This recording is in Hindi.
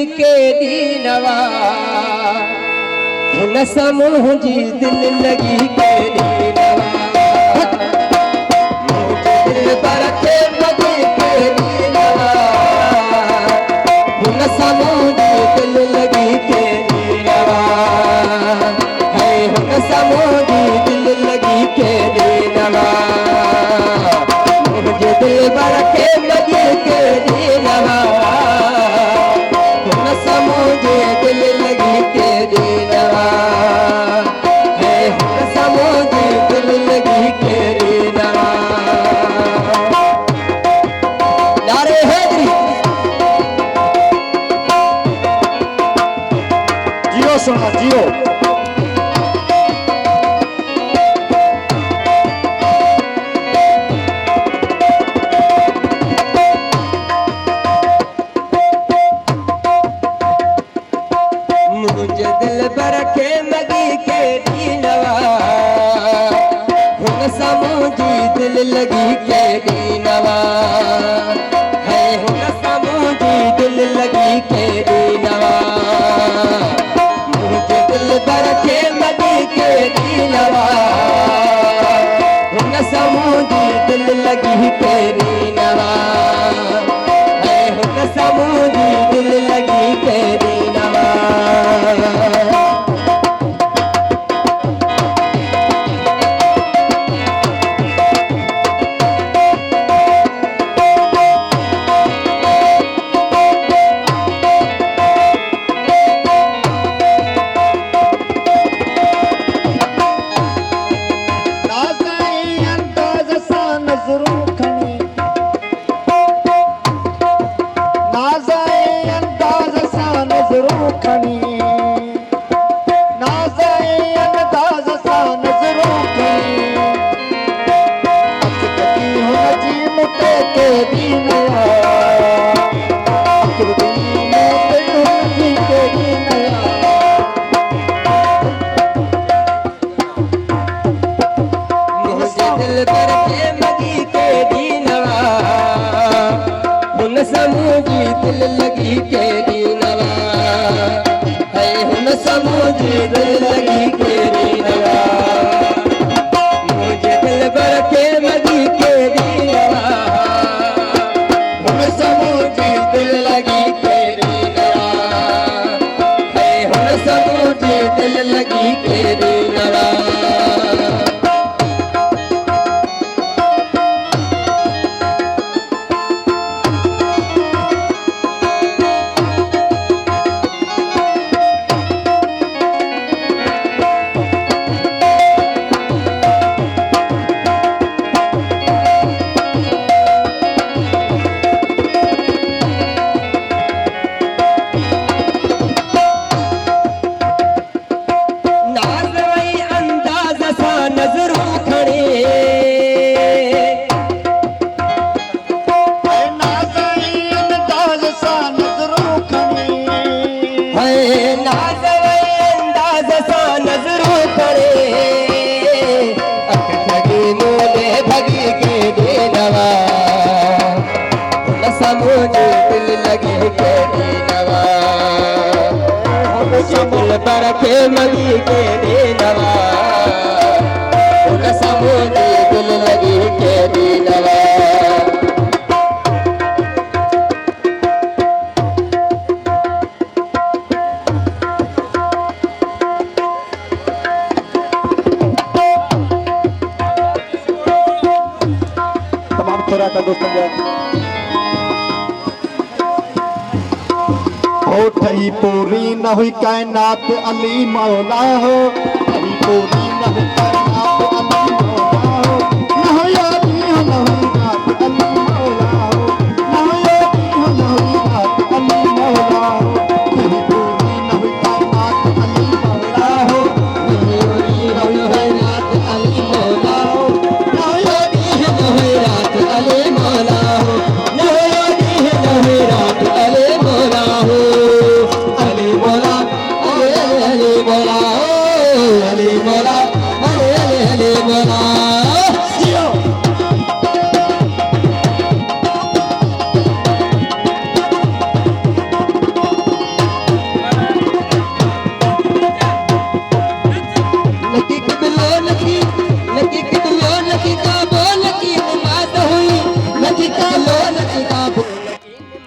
के दीनवा न समूझी दिल लगी के दीनवा मुझे दिल बरखे लगी के दीनवा न समूझी दिल लगी के दीनवा है न समूझी दिल लगी के दीनवा मुझे दिल बरखे लगी के दीनवा मुझे दिल लगी के दीनवा है समझे दिल लगी के दीनवा नारे हैदरी जियो सोना जियो मुझे दिल बरखे लगी के दीनवा हुन समूझी दिल लगी के दीनवा है हुन समूझी दिल लगी के दीनवा मुझे दिल बरखे लगी के दीनवा हुन समूझी दिल लगी के दीनवा है हुन समूझी दिल लगी के दीनवा समूझी दिल लगी के दीनवा है हुन समूझी दिल लगी के दीनवा मुझे दिल बरखे लगी के दीनवा हुन समूझी दिल लगी के दीनवा है हुन समूझी दिल लगी के दीनवा मुझे दिल लगी के दीनवा मुझे दिल बरखे लगी के दीनवा मुझे दिल लगी के दीनवा तमाम खुराका दोस्तों हो ठही पूरी न हुई कायनात अली मौला हो ठही पूरी न हुई कायनात अली मौला हो न हो यादी हो न हुई रात अली मौला हो न हो यादी हो न हुई रात अली मौला हो ठही पूरी न हुई कायनात अली मौला हो न हो यादी हो न हुई रात अली मौला हो न हो यादी हो न हुई रात अली मौला हो न हो यादी हो न हुई रात अली मौला हो अली मौला अली मौला अली मौला अली लकी तू